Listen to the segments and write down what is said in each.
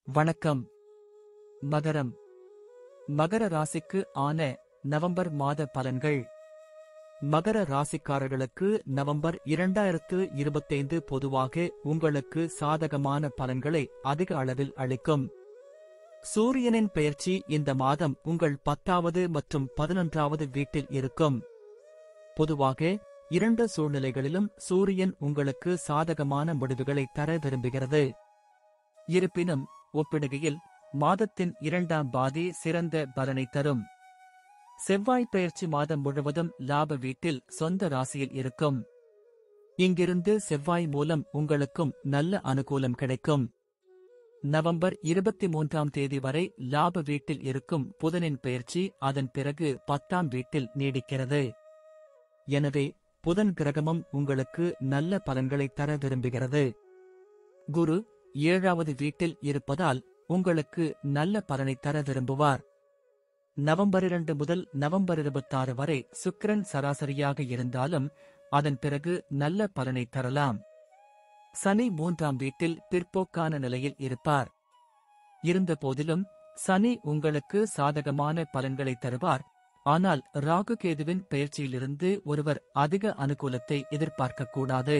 வணக்கம். மகரம். மகர ராசிக்கு ஆன நவம்பர் மாத பலன்கள். மகர ராசிக்காரர்களுக்கு நவம்பர் 2025 பொதுவாக உங்களுக்கு சாதகமான பலன்களை அதிக அளவில் அளிக்கும். சூரியனின் பெயர்ச்சி இந்த மாதம் உங்கள் 10வது மற்றும் 11வது வீட்டில் இருக்கும். பொதுவாக இரண்டு சூழ்நிலைகளிலும் சூரியன் உங்களுக்கு சாதகமான முடிவுகளை தர விரும்புகிறது. இருப்பினும் ஒப்பிடுகையில் மாதத்தின் 2ஆம் பாதி சிறந்த பலனை தரும். செவ்வாய் பெயர்ச்சி மாதம் முழுவதும் லாப வீட்டில் சொந்த ராசியில் இருக்கும். இங்கிருந்து செவ்வாய் மூலம் உங்களுக்கும் நல்ல அனுகூலம் கிடைக்கும். நவம்பர் 23ஆம் தேதி வரை லாப வீட்டில் இருக்கும் புதனின் பெயர்ச்சி அதன் பிறகு 10ஆம் வீட்டில் நீடிக்கிறது. எனவே புதன் கிரகமும் உங்களுக்கு நல்ல பலன்களை தர விரும்புகிறது. குரு 7வது வீட்டில் இருப்பதால் உங்களுக்கு நல்ல பலனை தர விரும்புவார். நவம்பர் 2 முதல் நவம்பர் 26 வரை சுக்கிரன் சராசரியாக இருந்தாலும் அதன் பிறகு நல்ல பலனை தரலாம். சனி 3ஆம் வீட்டில் பிற்போக்கான நிலையில் இருப்பார். இருந்தபோதிலும் சனி உங்களுக்கு சாதகமான பலன்களை தருவார். ஆனால் ராகு கேதுவின் பெயர்ச்சியிலிருந்து ஒருவர் அதிக அனுகூலத்தை எதிர்பார்க்கக்கூடாது.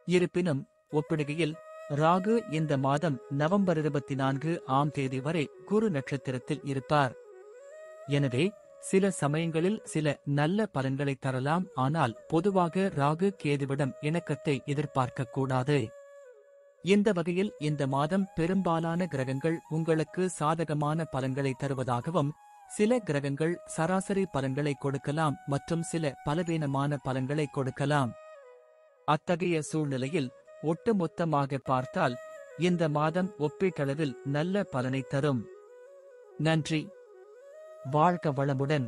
இருப்பினும் ஒப்பிடுகையில் ராகு இந்த மாதம் நவம்பர் 24ஆம் தேதி வரை குரு நட்சத்திரத்தில் இருப்பார். எனவே சில சமயங்களில் சில நல்ல பலன்களை தரலாம். ஆனால் பொதுவாக ராகு கேதுவிடம் இணக்கத்தை எதிர்பார்க்கக்கூடாது. இந்த வகையில் இந்த மாதம் பெரும்பாலான கிரகங்கள் உங்களுக்கு சாதகமான பலன்களை தருவதாகவும் சில கிரகங்கள் சராசரி பலன்களை கொடுக்கலாம் மற்றும் சில பலவீனமான பலன்களை கொடுக்கலாம். அத்தகைய சூழ்நிலையில் ஒட்டுமொத்தமாக பார்த்தால் இந்த மாதம் ஒப்பீட்டளவில் நல்ல பலனை தரும். நன்றி. வாழ்க வளமுடன்.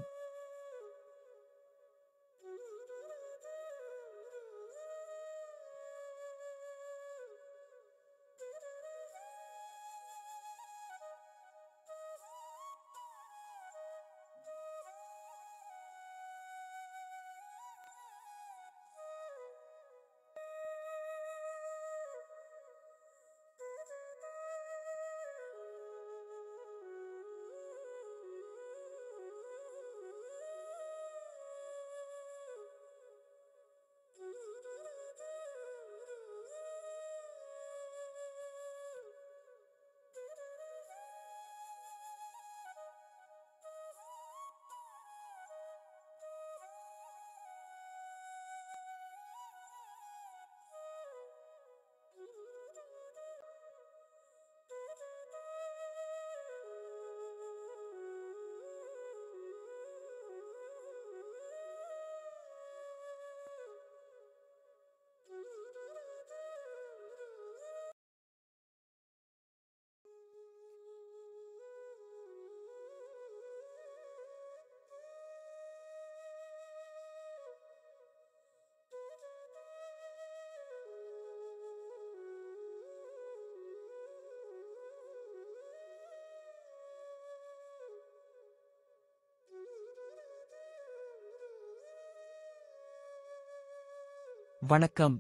வணக்கம்.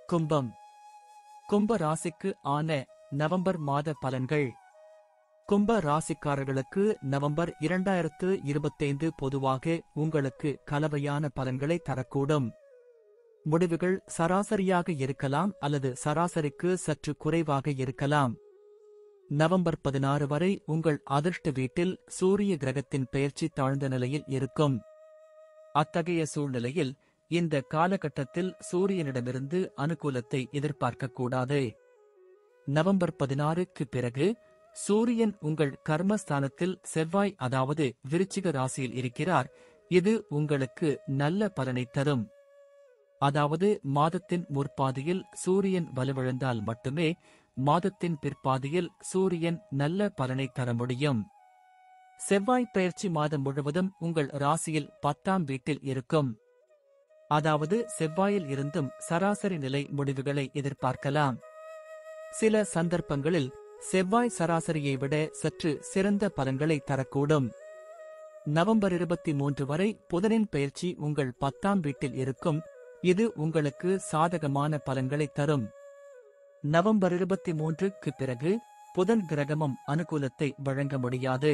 கும்பம். கும்ப ராசிக்கு ஆன நவம்பர் மாத பலன்கள். கும்ப ராசிக்காரர்களுக்கு நவம்பர் 2025 பொதுவாக உங்களுக்கு கலவையான பலன்களை தரக்கூடும். முடிவுகள் சராசரியாக இருக்கலாம் அல்லது சராசரிக்கு சற்று குறைவாக இருக்கலாம். நவம்பர் 16 வரை உங்கள் அதிர்ஷ்ட வீட்டில் சூரிய கிரகத்தின் பெயர்ச்சி தாழ்ந்த நிலையில் இருக்கும். அத்தகைய சூழ்நிலையில் இந்த காலகட்டத்தில் சூரியனிடமிருந்து அனுகூலத்தை எதிர்பார்க்கக்கூடாது. நவம்பர் 16க்கு பிறகு சூரியன் உங்கள் கர்மஸ்தானத்தில் செவ்வாய் அதாவது விருச்சிக ராசியில் இருக்கிறார். இது உங்களுக்கு நல்ல பலனை தரும். அதாவது மாதத்தின் முற்பாதியில் சூரியன் வலுவிழந்தால் மட்டுமே மாதத்தின் பிற்பாதியில் சூரியன் நல்ல பலனை தர முடியும். செவ்வாய் பெயர்ச்சி மாதம் முழுவதும் உங்கள் ராசியில் 10ஆம் வீட்டில் இருக்கும். அதாவது செவ்வாயில் இருந்தும் சராசரி நிலை முடிவுகளை எதிர்பார்க்கலாம். சில சந்தர்ப்பங்களில் செவ்வாய் சராசரியை விட சற்று சிறந்த பலன்களை தரக்கூடும். நவம்பர் 23 வரை புதனின் பெயர்ச்சி உங்கள் 10ஆம் வீட்டில் இருக்கும். இது உங்களுக்கு சாதகமான பலன்களை தரும். நவம்பர் 23க்கு பிறகு புதன் கிரகமும் அனுகூலத்தை வழங்க முடியாது.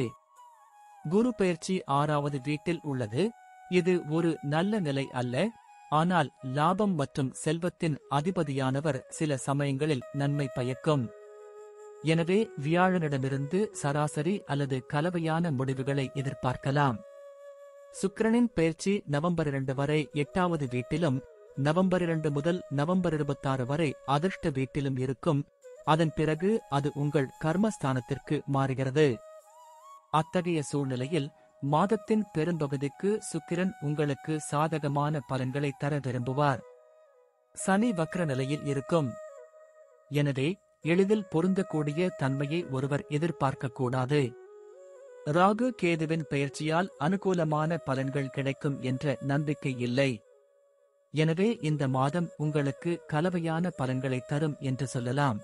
குரு பெயர்ச்சி 6வது வீட்டில் உள்ளது. இது ஒரு நல்ல நிலை அல்ல, ஆனால் லாபம் மற்றும் செல்வத்தின் அதிபதியானவர் சில சமயங்களில் நன்மை பயக்கும். எனவே வியாழனிடமிருந்து சராசரி அல்லது கலவையான முடிவுகளை எதிர்பார்க்கலாம். சுக்கிரனின் பெயர்ச்சி நவம்பர் 2 வரை 8வது வீட்டிலும், நவம்பர் 2 முதல் நவம்பர் 26 வரை அதிர்ஷ்ட வீட்டிலும் இருக்கும். அதன் பிறகு அது உங்கள் கர்மஸ்தானத்திற்கு மாறுகிறது. அத்தகைய சூழ்நிலையில் மாதத்தின் பெரும்பகுதிக்கு சுக்கிரன் உங்களுக்கு சாதகமான பலன்களை தர விரும்புவார். சனி வக்ர நிலையில் இருக்கும். எனவே எளிதில் பொருந்தக்கூடிய தன்மையை ஒருவர் எதிர்பார்க்கக்கூடாது. ராகு கேதுவின் பெயர்ச்சியால் அனுகூலமான பலன்கள் கிடைக்கும் என்ற நம்பிக்கை இல்லை. எனவே இந்த மாதம் உங்களுக்கு கலவையான பலன்களை தரும் என்று சொல்லலாம்.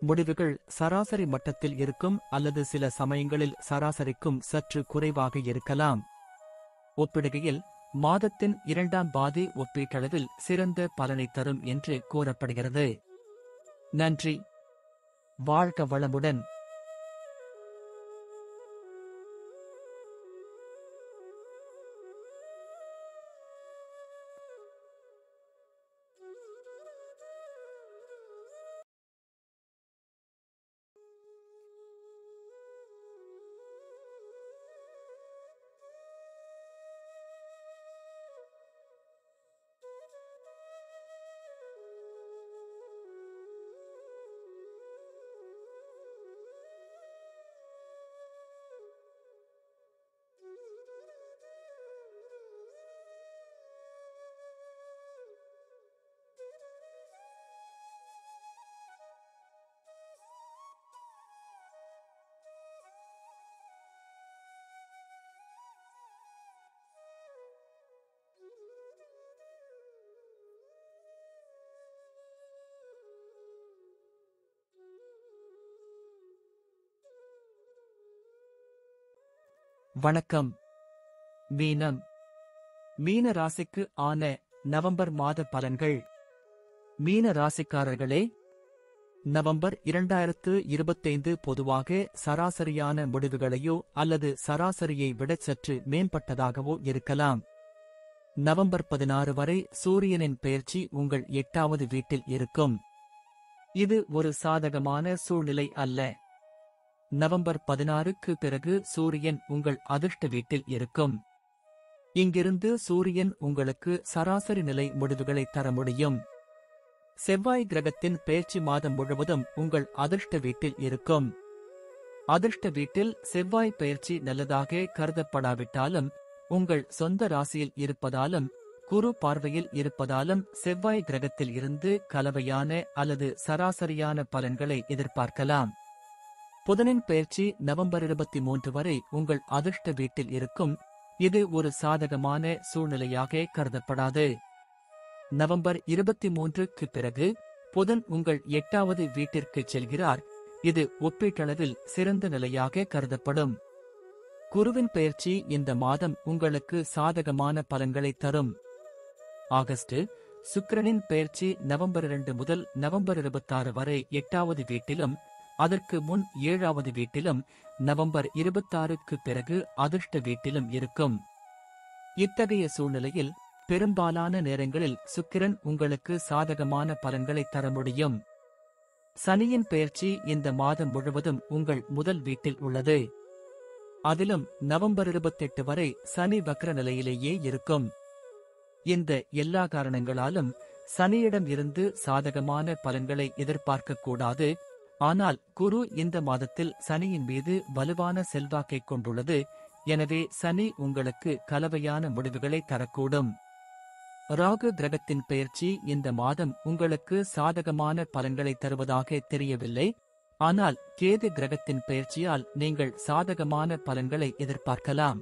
முடிவுகள் சராசரி மட்டத்தில் இருக்கும் அல்லது சில சமயங்களில் சராசரிக்கும் சற்று குறைவாக இருக்கலாம். ஒப்பிடுகையில் மாதத்தின் 2ஆம் பாதி ஒப்பீட்டளவில் சிறந்த பலனை தரும் என்று கூறப்படுகிறது. நன்றி. வாழ்க வளமுடன். வணக்கம். மீனம். மீன ராசிக்கு ஆன நவம்பர் மாத பலன்கள். மீன ராசிக்காரர்களே, நவம்பர் 2025 பொதுவாக சராசரியான முடிவுகளையோ அல்லது சராசரியை விட சற்று மேம்பட்டதாகவோ இருக்கலாம். நவம்பர் 16 வரை சூரியனின் பெயர்ச்சி உங்கள் 8வது வீட்டில் இருக்கும். இது ஒரு சாதகமான சூழ்நிலை அல்ல. நவம்பர் 16க்கு பிறகு சூரியன் உங்கள் அதிர்ஷ்ட வீட்டில் இருக்கும். இங்கிருந்து சூரியன் உங்களுக்கு சராசரி நிலை முடிவுகளை தர முடியும். செவ்வாய் கிரகத்தின் பெயர்ச்சி மாதம் முழுவதும் உங்கள் அதிர்ஷ்ட வீட்டில் இருக்கும். அதிர்ஷ்ட வீட்டில் செவ்வாய் பெயர்ச்சி நல்லதாக கருதப்படாவிட்டாலும், உங்கள் சொந்த ராசியில் இருப்பதாலும் குரு பார்வையில் இருப்பதாலும் செவ்வாய் கிரகத்தில் இருந்து கலவையான அல்லது சராசரியான பலன்களை எதிர்பார்க்கலாம். புதனின் பெயர்ச்சி நவம்பர் 23 வரை உங்கள் அதிர்ஷ்ட வீட்டில் இருக்கும். இது ஒரு சாதகமான சூழ்நிலையாக கருதப்படாது. நவம்பர் 23க்கு பிறகு புதன் உங்கள் 8வது வீட்டிற்கு செல்கிறார். இது ஒப்பீட்டளவில் சிறந்த நிலையாக கருதப்படும். குருவின் பெயர்ச்சி இந்த மாதம் உங்களுக்கு சாதகமான பலன்களை தரும். ஆகஸ்ட். சுக்கிரனின் பெயர்ச்சி நவம்பர் 2 முதல் நவம்பர் 26 வரை 8வது வீட்டிலும், அதற்கு முன் 7வது வீட்டிலும், நவம்பர் 26க்கு பிறகு அதிர்ஷ்ட வீட்டிலும் இருக்கும். இத்தகைய சூழ்நிலையில் பெரும்பாலான நேரங்களில் சுக்கிரன் உங்களுக்கு சாதகமான பலன்களை தர முடியும். சனியின் பெயர்ச்சி இந்த மாதம் முழுவதும் உங்கள் முதல் வீட்டில் உள்ளது. அதிலும் நவம்பர் 28 வரை சனி வக்ர நிலையிலேயே இருக்கும். இந்த எல்லா காரணங்களாலும் சனியிடம் இருந்து சாதகமான பலன்களை எதிர்பார்க்கக்கூடாது. ஆனால் குரு இந்த மாதத்தில் சனியின் மீது வலுவான செல்வாக்கை கொண்டுள்ளது. எனவே சனி உங்களுக்கு கலவையான முடிவுகளை தரக்கூடும். ராகு கிரகத்தின் பெயர்ச்சி இந்த மாதம் உங்களுக்கு சாதகமான பலன்களை தருவதாக தெரியவில்லை. ஆனால் கேது கிரகத்தின் பெயர்ச்சியால் நீங்கள் சாதகமான பலன்களை எதிர்பார்க்கலாம்.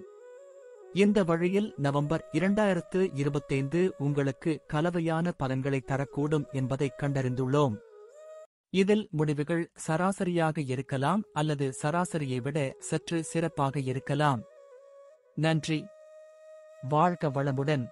இந்த வழியில் நவம்பர் 2025 உங்களுக்கு கலவையான பலன்களை தரக்கூடும் என்பதை கண்டறிந்துள்ளோம். இதில் முடிவுகள் சராசரியாக இருக்கலாம் அல்லது சராசரியை விட சற்று சிறப்பாக இருக்கலாம். நன்றி. வாழ்க வளமுடன்.